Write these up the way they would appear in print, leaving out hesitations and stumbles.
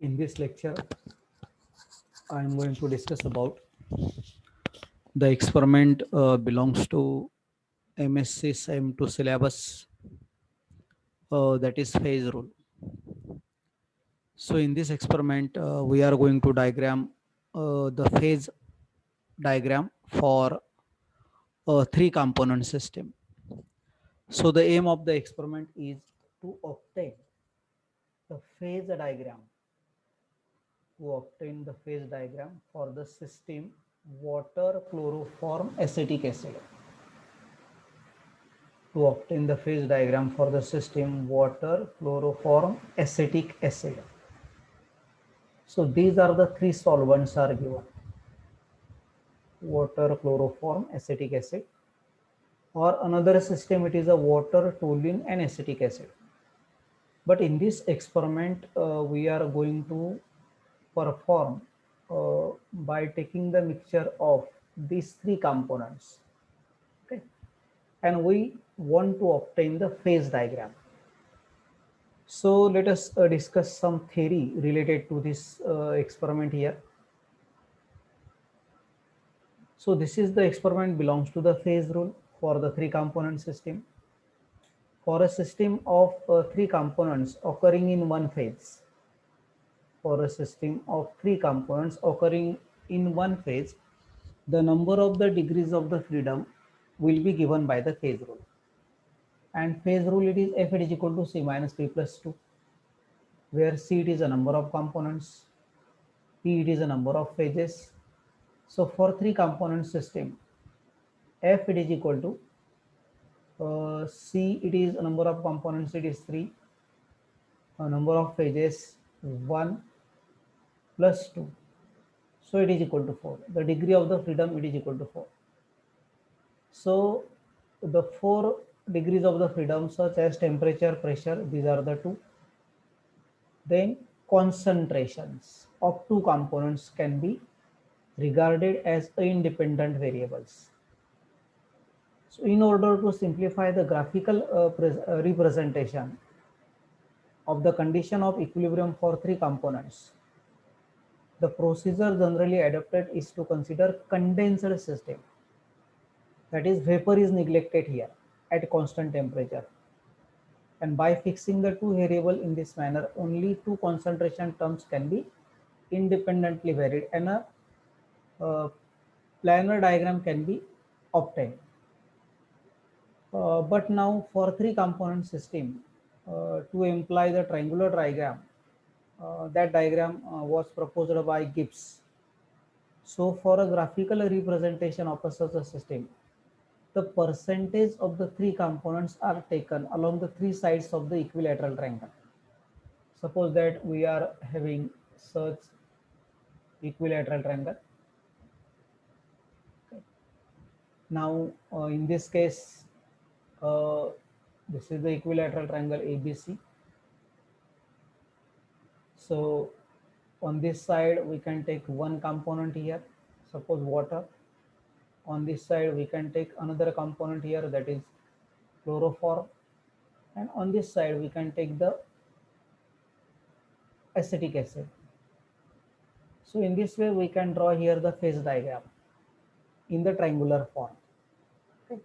In this lecture, I am going to discuss about the experiment belongs to MSc SIM2 syllabus, that is phase rule. So in this experiment, we are going to diagram the phase diagram for a three component system. So the aim of the experiment is to obtain the phase diagram for the system water chloroform acetic acid. To obtain the phase diagram for the system water chloroform acetic acid. So these are the three solvents are given: water chloroform acetic acid, or another system it is a water toluene and acetic acid. But in this experiment we are going to perform by taking the mixture of these three components. Okay, and we want to obtain the phase diagram. So let us discuss some theory related to this experiment here. So this is the experiment belongs to the phase rule for the three component system. For a system of three components occurring in one phase, the number of the degrees of the freedom will be given by the phase rule. And phase rule, it is F is equal to C minus P plus 2, where C it is a number of components, P it is a number of phases. So for three component system, F it is equal to C it is a number of components, it is 3, a number of phases 1 plus 2, so it is equal to 4. The degree of the freedom, it is equal to 4. So the 4 degrees of the freedom, such as temperature, pressure, these are the two. Then concentrations of two components can be regarded as independent variables. So in order to simplify the graphical representation of the condition of equilibrium for three components, the procedure generally adopted is to consider condensed system. That is, vapor is neglected here at constant temperature. And by fixing the two variable in this manner, only two concentration terms can be independently varied, and a planar diagram can be obtained. But now for three component system, to imply the triangular diagram, that diagram was proposed by Gibbs. So for a graphical representation of such a system, the percentage of the three components are taken along the three sides of the equilateral triangle. Suppose that we are having such equilateral triangle. Okay. Now in this case, this is the equilateral triangle ABC. So on this side we can take one component here, suppose water. On this side we can take another component here, that is chloroform, and on this side we can take the acetic acid. So in this way we can draw here the phase diagram in the triangular form. Okay.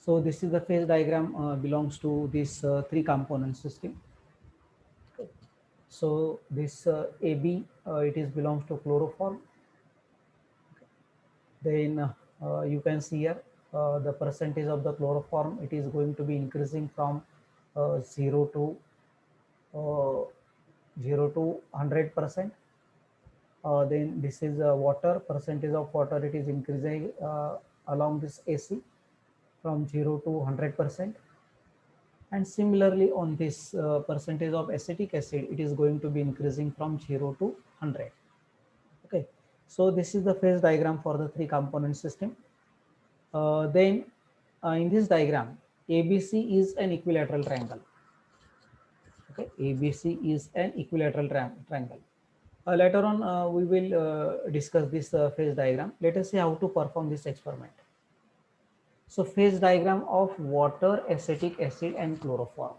So this is the phase diagram belongs to this three component system. Okay. So this AB, it is belongs to chloroform. Okay. Then you can see here the percentage of the chloroform, it is going to be increasing from 0 to 100%. Then this is water, percentage of water, it is increasing along this AC from 0 to 100%. And similarly on this percentage of acetic acid, it is going to be increasing from 0 to 100. Okay, so this is the phase diagram for the three component system. Then in this diagram, ABC is an equilateral triangle. Okay, ABC is an equilateral triangle. Later on we will discuss this phase diagram. Let us see how to perform this experiment. So phase diagram of water, acetic acid and chloroform.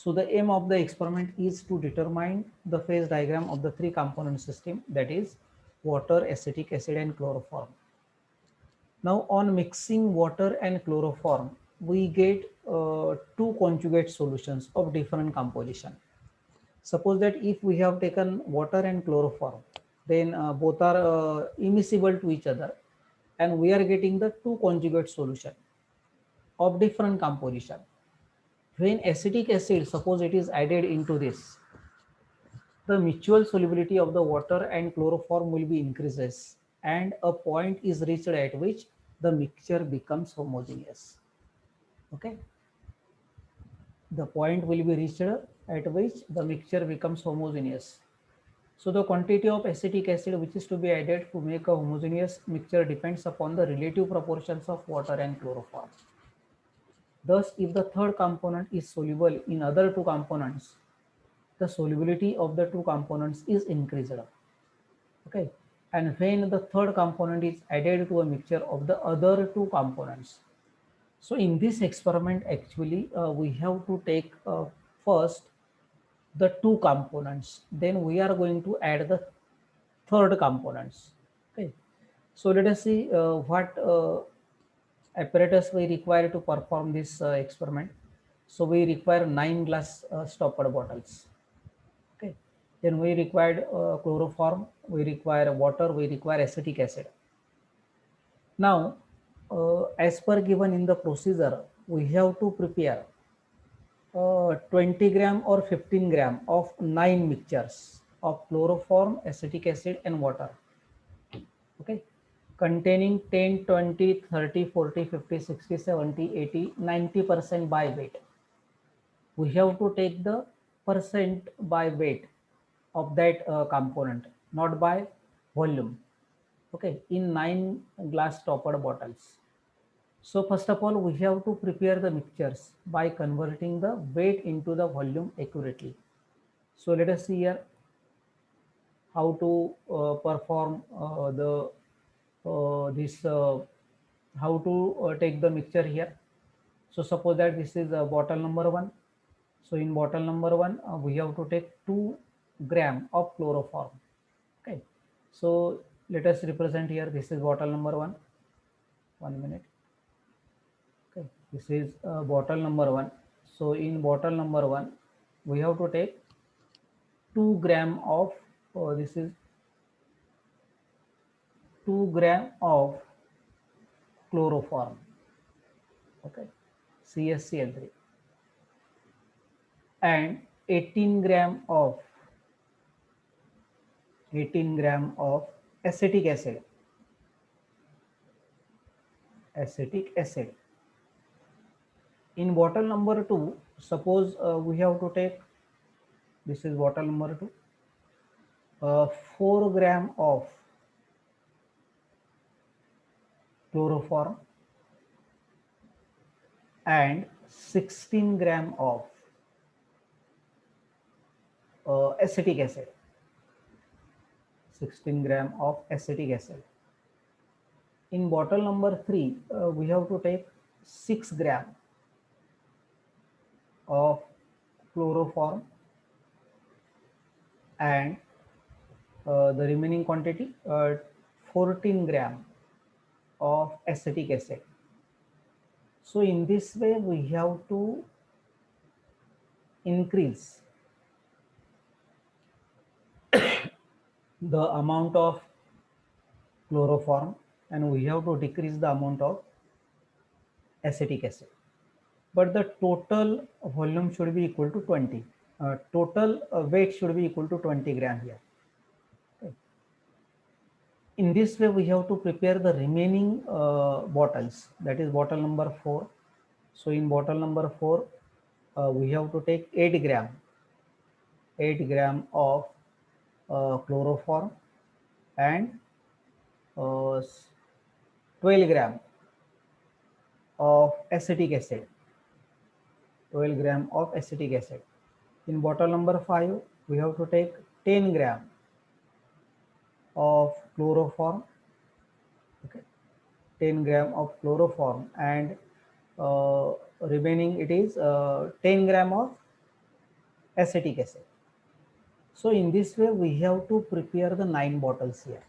So the aim of the experiment is to determine the phase diagram of the three component system, that is water, acetic acid and chloroform. Now on mixing water and chloroform, we get two conjugate solutions of different composition. Suppose that if we have taken water and chloroform, then both are immiscible to each other, and we are getting the two conjugate solution of different composition. When acetic acid, suppose it is added into this, the mutual solubility of the water and chloroform will be increases, and a point is reached at which the mixture becomes homogeneous. Okay, the point will be reached at which the mixture becomes homogeneous. So the quantity of acetic acid which is to be added to make a homogeneous mixture depends upon the relative proportions of water and chloroform. Thus, if the third component is soluble in other two components, the solubility of the two components is increased. Okay, and when the third component is added to a mixture of the other two components. So in this experiment, actually, we have to take first the two components, then we are going to add the third components. Okay, so let us see what apparatus we require to perform this experiment. So we require 9 glass stoppered bottles. Okay, then we required chloroform, we require water, we require acetic acid. Now, as per given in the procedure, we have to prepare 20 gram or 15 gram of 9 mixtures of chloroform, acetic acid and water. Okay, containing 10, 20, 30, 40, 50, 60, 70, 80, 90% by weight. We have to take the percent by weight of that component, not by volume. Okay, in 9 glass stoppered bottles. So first of all, we have to prepare the mixtures by converting the weight into the volume accurately. So let us see here how to perform the this how to take the mixture here. So suppose that this is bottle number 1. So in bottle number 1, we have to take 2 gram of chloroform. Okay, so let us represent here. This is bottle number 1. 1 minute. Okay, this is bottle number 1. So in bottle number 1, we have to take 2 gram of this is 2 gram of chloroform. Okay, CSCl3, and 18 gram of acetic acid. In bottle number 2, suppose we have to take, this is bottle number 2, 4 gram of chloroform and 16 gram of acetic acid. 16 gram of acetic acid. In bottle number 3, we have to take 6 gram of chloroform and the remaining quantity 14 gram of acetic acid. So in this way, we have to increase the amount of chloroform and we have to decrease the amount of acetic acid. But the total volume should be equal to 20. Total weight should be equal to 20 gram here. Okay. In this way, we have to prepare the remaining bottles, that is bottle number 4. So in bottle number 4, we have to take 8 gram of chloroform and 12 gram of acetic acid. 12 gram of acetic acid. In bottle number 5, we have to take 10 gram of chloroform. Okay, 10 gram of chloroform and remaining it is 10 gram of acetic acid. So in this way, we have to prepare the 9 bottles here.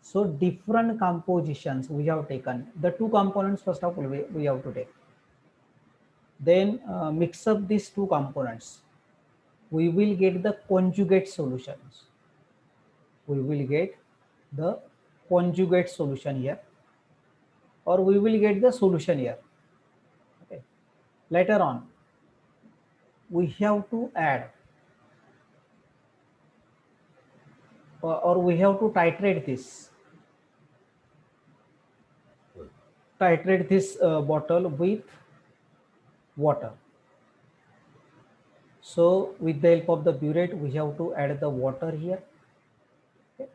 So different compositions we have taken. The two components first of all we have to take. Then mix up these two components. We will get the conjugate solutions. We will get the conjugate solution here, or we will get the solution here. Okay. Later on, we have to add or we have to titrate this bottle with water. So with the help of the burette, we have to add the water here. Okay.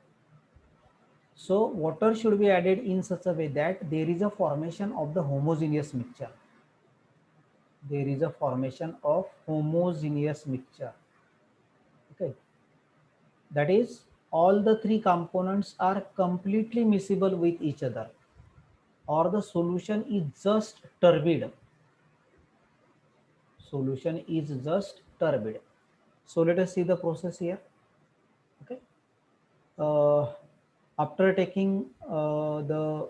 So water should be added in such a way that there is a formation of the homogeneous mixture. There is a formation of homogeneous mixture. Okay. That is, all the three components are completely miscible with each other, or the solution is just turbid. Solution is just turbid. So let us see the process here. Okay. After taking the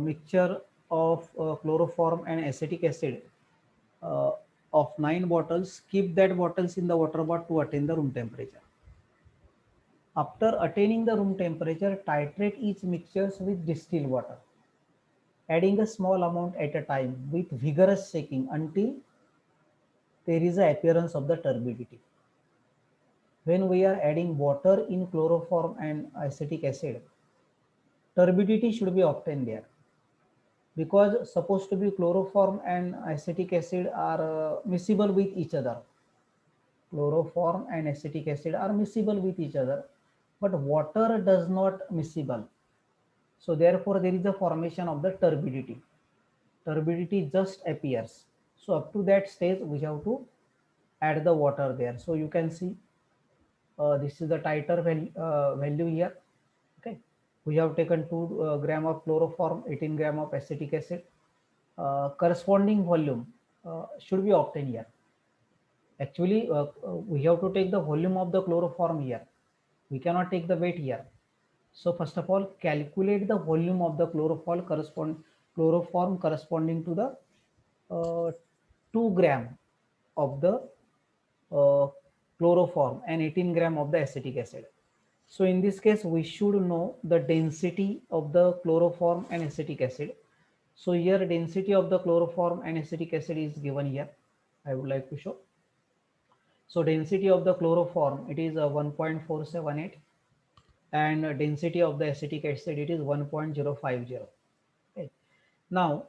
mixture of chloroform and acetic acid uh, of 9 bottles, keep that bottles in the water bath to attain the room temperature. After attaining the room temperature, titrate each mixtures with distilled water, adding a small amount at a time with vigorous shaking until there is an appearance of the turbidity. When we are adding water in chloroform and acetic acid, turbidity should be obtained there, because supposed to be chloroform and acetic acid are miscible with each other. Chloroform and acetic acid are miscible with each other, but water does not miscible. So therefore there is a formation of the turbidity. Turbidity just appears. So up to that stage we have to add the water there. So you can see this is the titer value here. Okay, we have taken 2 gram of chloroform, 18 gram of acetic acid. Corresponding volume should be obtained here. Actually, we have to take the volume of the chloroform here. We cannot take the weight here. So first of all, calculate the volume of the chloroform corresponding to the 2 gram of the uh, chloroform and 18 gram of the acetic acid. So in this case, we should know the density of the chloroform and acetic acid. So here density of the chloroform and acetic acid is given here. I would like to show. So density of the chloroform, it is 1.478, and density of the acetic acid, it is 1.050. Okay. Now,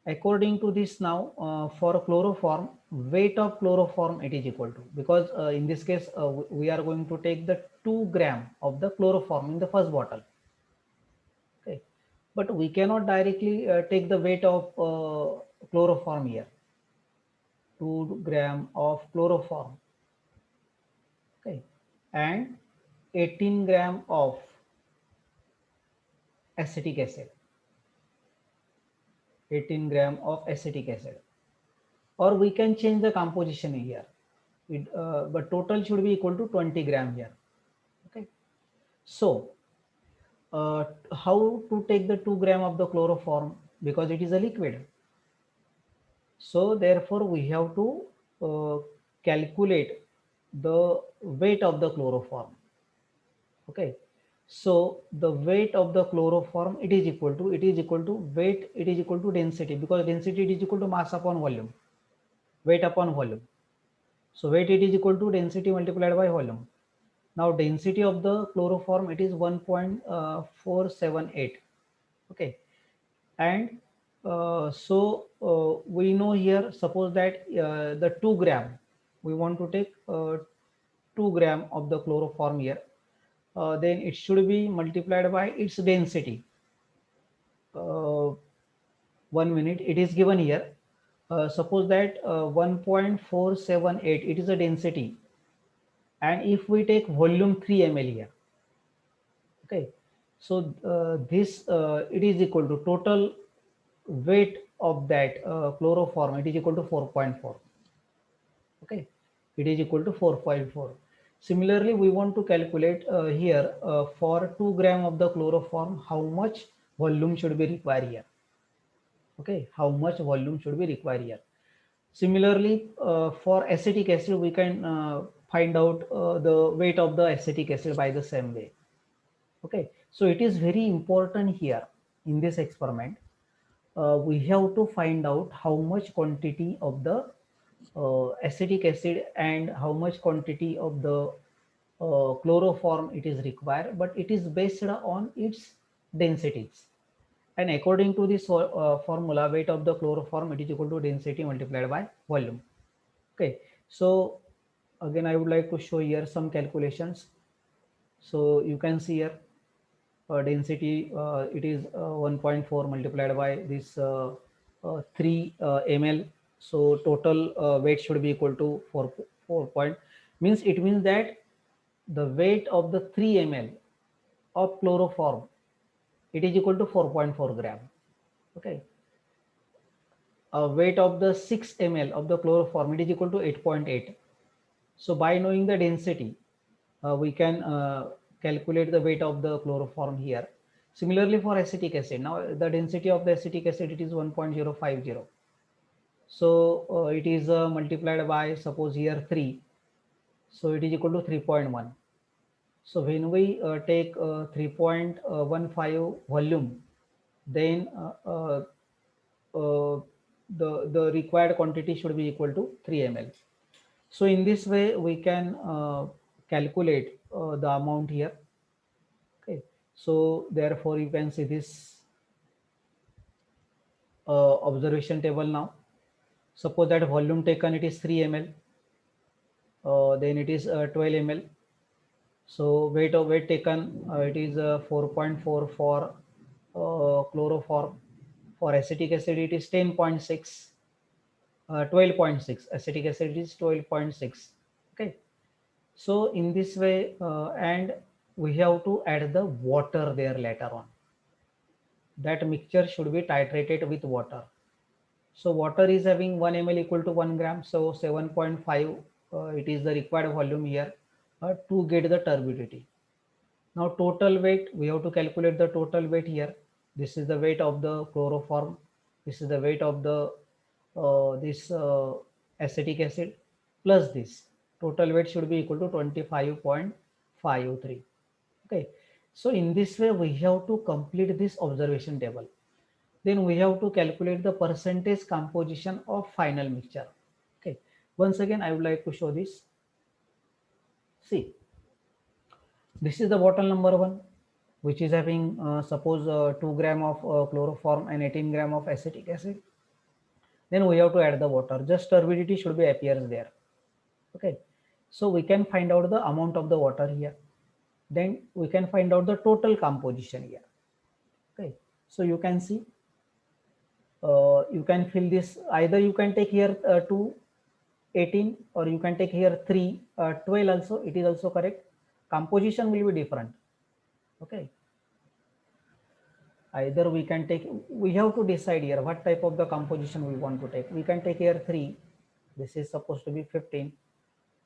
according to this now, for chloroform, weight of chloroform it is equal to, because in this case we are going to take the 2 gram of the chloroform in the first bottle. Okay, but we cannot directly take the weight of chloroform here. 2 gram of chloroform, okay, and 18 gram of acetic acid. 18 gram of acetic acid, or we can change the composition here. But total should be equal to 20 gram here. Okay, so how to take the 2 gram of the chloroform, because it is a liquid. So therefore we have to calculate the weight of the chloroform. Okay, so the weight of the chloroform, it is equal to weight, it is equal to density, because density it is equal to mass upon volume, weight upon volume. So weight it is equal to density multiplied by volume. Now density of the chloroform, it is 1.478. Okay, and we know here, suppose that the 2 gram, we want to take 2 gram of the chloroform here, then it should be multiplied by its density. 1 minute, it is given here. Suppose that 1.478, it is a density, and if we take volume 3 ml here, okay, so this it is equal to total weight of that chloroform, it is equal to 4.4. Okay, it is equal to 4.4. Similarly, we want to calculate here for 2 gram of the chloroform, how much volume should be required here. Okay, how much volume should be required here. Similarly, for acetic acid, we can find out the weight of the acetic acid by the same way. Okay, so it is very important here in this experiment. We have to find out how much quantity of the acetic acid and how much quantity of the chloroform it is required, but it is based on its densities. And according to this formula, weight of the chloroform, it is equal to density multiplied by volume. Okay, so again, I would like to show here some calculations. So you can see here density, it is 1.4 multiplied by this 3 ml. So total weight should be equal to 4 point, means it means that the weight of the 3 ml of chloroform, it is equal to 4.4 gram. Okay, weight of the 6 ml of the chloroform, it is equal to 8.8. So by knowing the density, we can calculate the weight of the chloroform here. Similarly for acetic acid, now the density of the acetic acid, it is 1.050. So it is multiplied by, suppose here 3, so it is equal to 3.1. So when we take 3.15 volume, then uh, the required quantity should be equal to 3 ml. So in this way we can calculate the amount here. Okay, so therefore you can see this observation table now. Suppose that volume taken, it is 3 ml, then it is 12 ml. So weight taken, it is 4.4 for chloroform. For acetic acid, it is 10.6, 12.6. Acetic acid is 12.6. Okay, so in this way, and we have to add the water there later on. That mixture should be titrated with water. So water is having 1 ml equal to 1 gram. So 7.5, it is the required volume here to get the turbidity. Now total weight, we have to calculate the total weight here. This is the weight of the chloroform. This is the weight of the this acetic acid plus this. Total weight should be equal to 25.53. Okay. So in this way, we have to complete this observation table. Then we have to calculate the percentage composition of final mixture. Okay. Once again, I would like to show this. See, this is the bottle number 1, which is having suppose 2 gram of chloroform and 18 gram of acetic acid. Then we have to add the water. Just turbidity should be appears there. Okay, so we can find out the amount of the water here. Then we can find out the total composition here. Okay, so you can see, you can fill this. Either you can take here 2, 18, or you can take here 3, 12 also. It is also correct. Composition will be different. Okay, either we can take, we have to decide here what type of the composition we want to take. We can take here 3, this is supposed to be 15.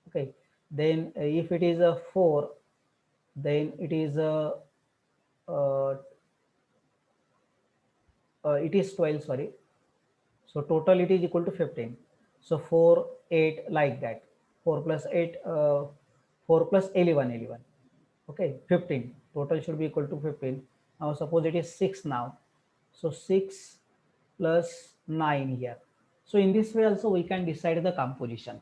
Okay, then if it is a 4, then it is a it is 12, sorry. So total it is equal to 15. So 4, 8, like that. 4 plus 8, 4 plus 11, 11. Okay, 15. Total should be equal to 15. Now suppose it is 6 now. So 6 plus 9 here. So in this way also we can decide the composition.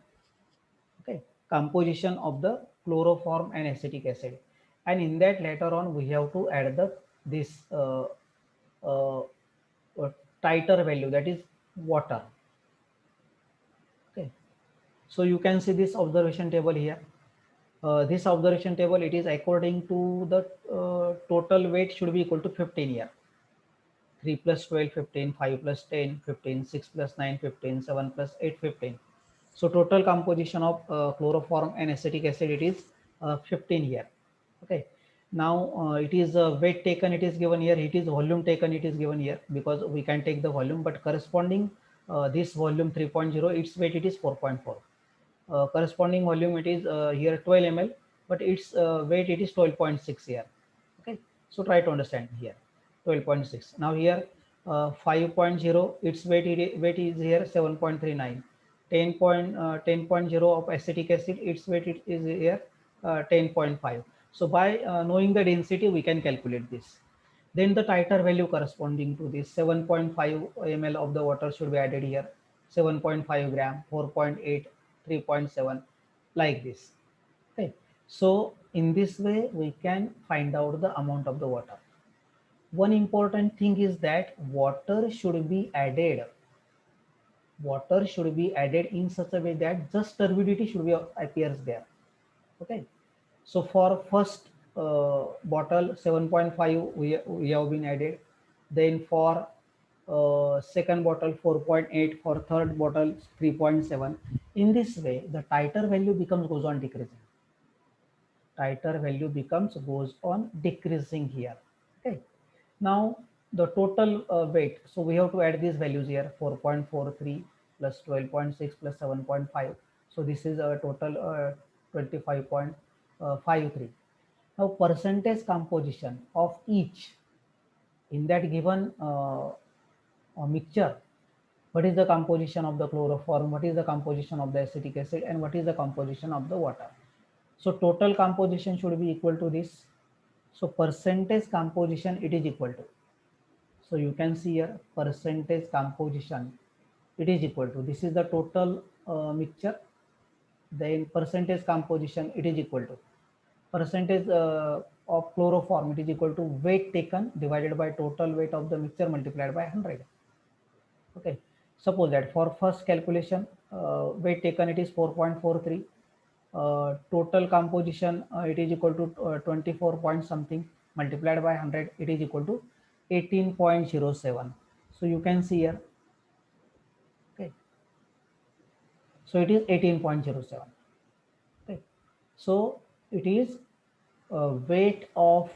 Okay, composition of the chloroform and acetic acid. And in that later on we have to add the this uh, tighter value, that is water. Okay, so you can see this observation table here. This observation table, it is according to the total weight should be equal to 15 here. 3 plus 12, 15, 5 plus 10, 15, 6 plus 9, 15, 7 plus 8, 15. So total composition of chloroform and acetic acid, it is 15 here. Okay. Now it is weight taken, it is given here. It is volume taken, it is given here, because we can take the volume, but corresponding this volume 3.0, its weight it is 4.4. corresponding volume it is here 12 ml, but its weight it is 12.6 here. Okay, so try to understand here 12.6. Now here 5.0 its weight is here 7.39. 10.0 of acetic acid its weight it is here 10.5. So by knowing the density we can calculate this. Then the titer value corresponding to this 7.5 ml of the water should be added here. 7.5 gram, 4.8, 3.7, like this. Okay, so in this way we can find out the amount of the water. One important thing is that water should be added. Water should be added in such a way that just turbidity should be appears there. Okay, so for first bottle 7.5 we have been added. Then for second bottle 4.8, for third bottle 3.7. In this way the titer value goes on decreasing. Titer value goes on decreasing here. Okay, now the total weight, so we have to add these values here, 4.43 plus 12.6 plus 7.5. So this is a total 25.53. Now percentage composition of each in that given mixture. What is the composition of the chloroform, what is the composition of the acetic acid, and what is the composition of the water. So total composition should be equal to this. So percentage composition it is equal to, so you can see here percentage composition it is equal to, this is the total mixture. Then percentage composition it is equal to percentage of chloroform it is equal to weight taken divided by total weight of the mixture multiplied by 100. Okay, suppose that for first calculation weight taken it is 4.43, total composition it is equal to 24 point something multiplied by 100, it is equal to 18.07. so you can see here. Okay, so it is 18.07. Okay, so it is weight of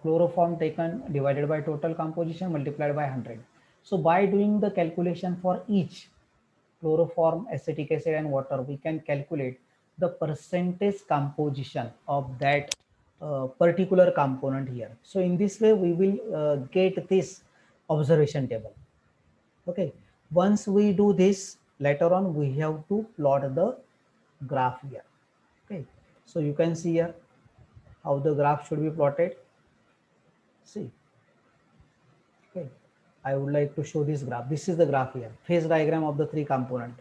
chloroform taken divided by total composition multiplied by 100. So by doing the calculation for each chloroform, acetic acid and water, we can calculate the percentage composition of that particular component here. So in this way we will get this observation table. Okay, once we do this, later on we have to plot the graph here. Okay, so you can see here how the graph should be plotted. See, okay, I would like to show this graph. This is the graph here, phase diagram of the three component.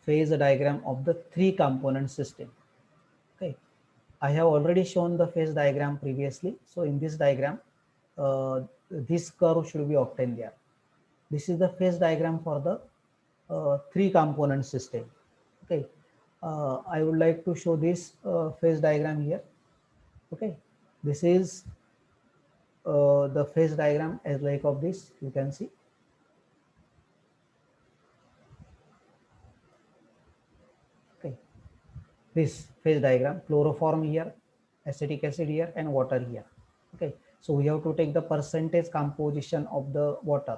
Phase diagram of the three component system. Okay, I have already shown the phase diagram previously. So in this diagram, this curve should be obtained there. This is the phase diagram for the three component system. Okay, I would like to show this phase diagram here. Okay, this is the phase diagram as like of this, you can see. Okay, this phase diagram, chloroform here, acetic acid here, and water here. Okay, so we have to take the percentage composition of the water,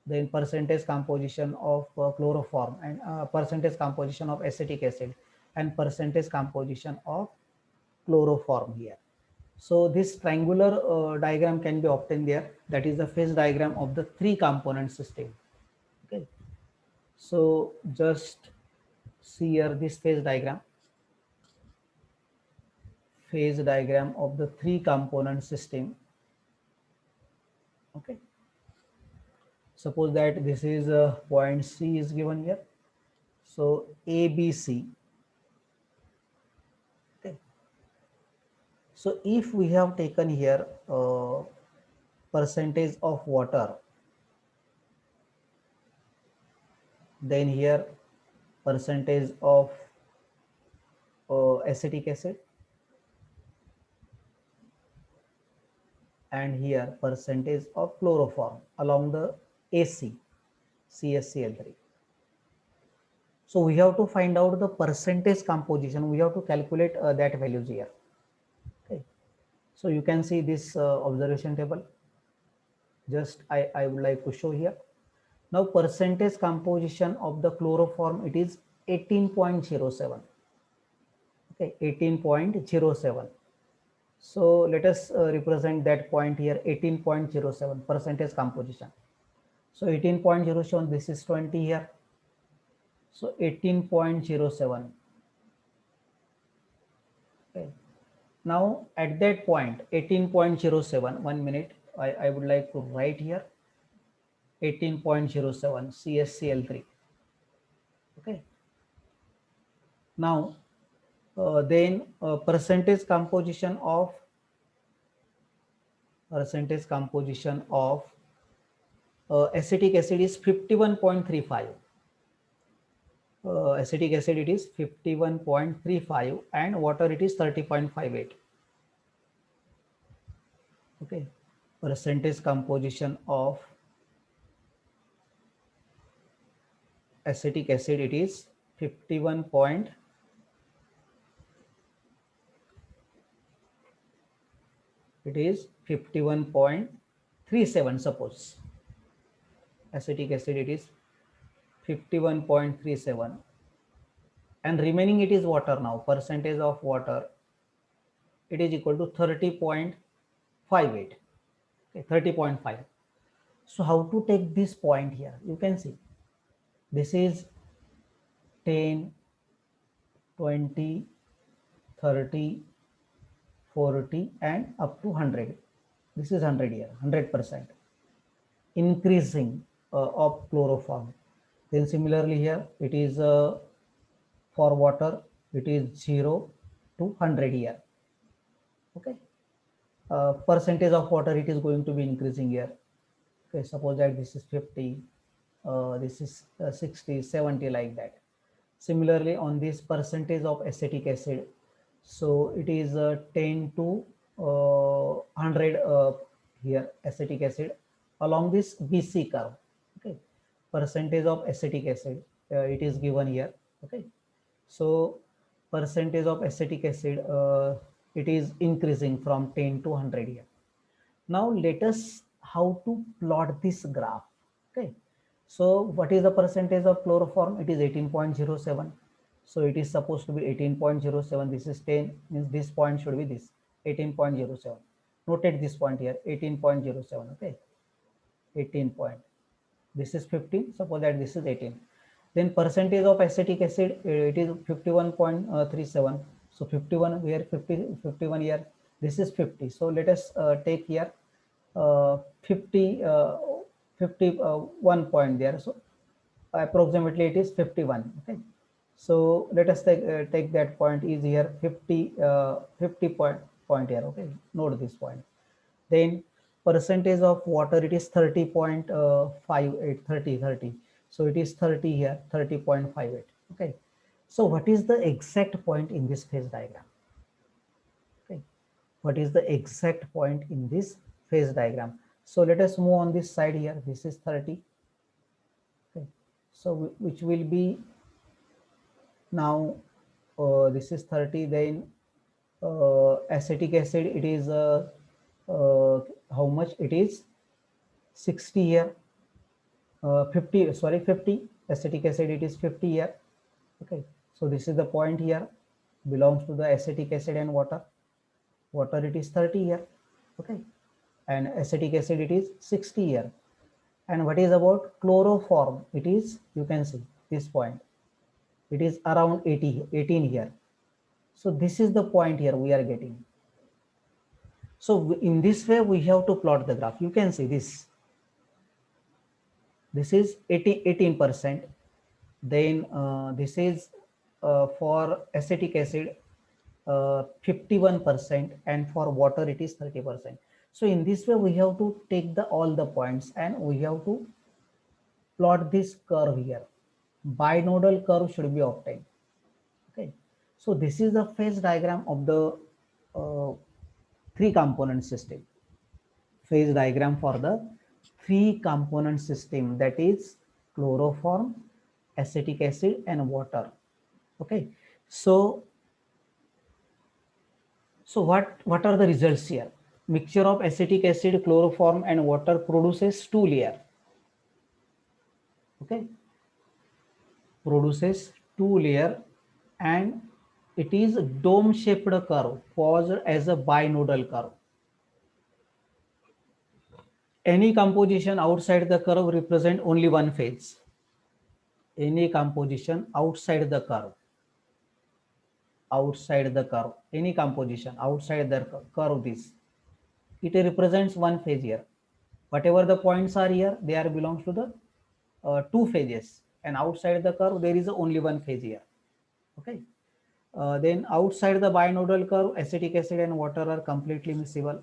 then percentage composition of chloroform, and percentage composition of acetic acid, and percentage composition of chloroform here. So this triangular diagram can be obtained there. That is the phase diagram of the three component system. Okay, so just see here this phase diagram of the three component system. Okay, suppose that this is point C is given here. So ABC. Okay, so if we have taken here percentage of water, then here percentage of acetic acid, and here percentage of chloroform along the AC, CaCl3. So we have to find out the percentage composition. We have to calculate that values here. Okay, so you can see this observation table. Just I would like to show here. Now percentage composition of the chloroform it is 18.07. Okay, 18.07. So let us represent that point here, 18.07 percentage composition. So 18.07, this is 20 here. So 18.07. Okay. Now at that point, 18.07, 1 minute, I would like to write here 18.07 CSCl3. Okay. Now then percentage composition of acetic acid is 51.35. Acetic acid it is 51.35 and water it is 30.58. Okay, percentage composition of acetic acid it is 51 point, it is 51.37. Suppose acetic acid it is 51.37 and remaining it is water. Now percentage of water it is equal to 30.58. Okay, 30.5. So how to take this point here? You can see this is 10, 20, 30, 40 and up to 100. This is 100 here, 100% increasing of chloroform. Then similarly here it is for water it is 0 to 100 here. Okay, percentage of water it is going to be increasing here. Okay, suppose that this is 50, this is 60, 70, like that. Similarly on this percentage of acetic acid, so it is 10 to 100 here acetic acid along this BC curve. Okay, percentage of acetic acid it is given here. Okay, so percentage of acetic acid it is increasing from 10 to 100 here. Now let us how to plot this graph. Okay, so what is the percentage of chloroform? It is 18.07. So it is supposed to be 18.07. This is 10, means this point should be this 18.07. Notate this point here, 18.07. Okay, 18 point. This is 15. Suppose that this is 18. Then percentage of acetic acid it is 51.37. So 51 here, 51 here. This is 50. So let us take here 51 point there. So approximately it is 51. Okay, so let us take that point is here 50 point here. Okay, note this point. Then percentage of water it is 30.58, 30. So it is 30 here, 30.58. Okay, so what is the exact point in this phase diagram? Okay, what is the exact point in this phase diagram? So let us move on this side here. This is 30. Okay, so which will be now this is 30. Then acetic acid it is how much? It is 60 here. 50, sorry, 50. Acetic acid it is 50 here. Okay, so this is the point here, belongs to the acetic acid and water. Water it is 30 here. Okay, and acetic acid it is 60 here. And what is about chloroform? It is, you can see this point, it is around 18 here. So this is the point here we are getting. So in this way we have to plot the graph. You can see this is 18%. Then this is for acetic acid 51%, and for water it is 30%. So in this way we have to take all the points and we have to plot this curve here. Binodal curve should be obtained. Okay, so this is the phase diagram of the three component system. Phase diagram for the three component system, that is chloroform, acetic acid and water. Okay, so what are the results here? Mixture of acetic acid, chloroform and water produces two layer. Okay, produces two layer, and it is dome shaped curve posed as a binodal curve. Any composition outside the curve represent only one phase. Any composition outside the curve, any composition outside the curve, this, it represents one phase here. Whatever the points are here, they are belongs to the two phases, and outside the curve there is only one phase here. Okay. Then outside the binodal curve, acetic acid and water are completely miscible.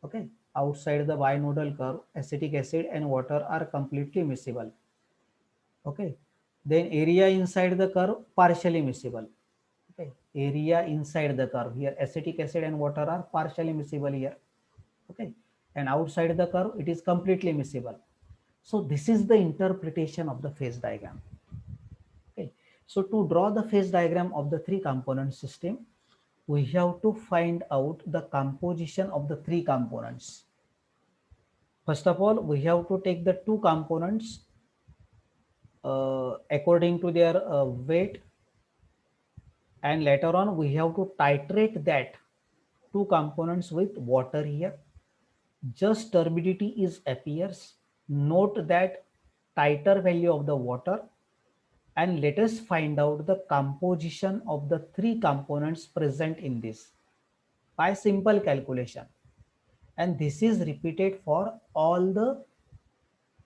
Okay. Outside the binodal curve, acetic acid and water are completely miscible. Okay. Then area inside the curve partially miscible. Okay. Area inside the curve, here acetic acid and water are partially miscible here. Okay. And outside the curve it is completely miscible. So this is the interpretation of the phase diagram. Okay. So to draw the phase diagram of the three component system, we have to find out the composition of the three components. First of all, we have to take the two components according to their weight, and later on we have to titrate that two components with water here. Just turbidity is appears. Note that tighter value of the water, and let us find out the composition of the three components present in this by simple calculation. And this is repeated for all the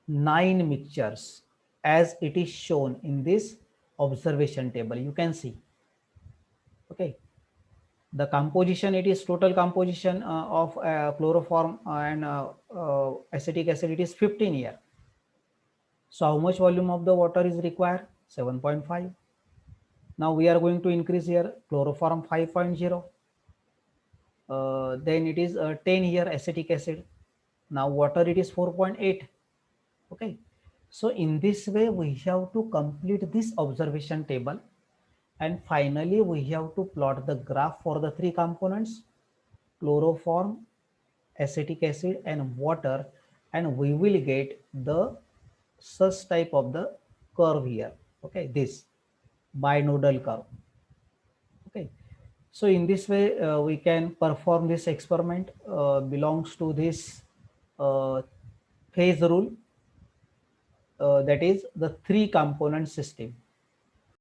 9 mixtures as it is shown in this observation table. You can see. Okay. The composition, it is total composition of chloroform and acetic acid, it is 15 here. So how much volume of the water is required? 7.5. Now we are going to increase here chloroform 5.0. Then it is 10 here acetic acid. Now water it is 4.8. Okay. So in this way we have to complete this observation table, and finally we have to plot the graph for the three components, chloroform, acetic acid and water, and we will get the such type of the curve here. Okay, this binodal curve. Okay, so in this way we can perform this experiment, belongs to this phase rule, that is the three component system.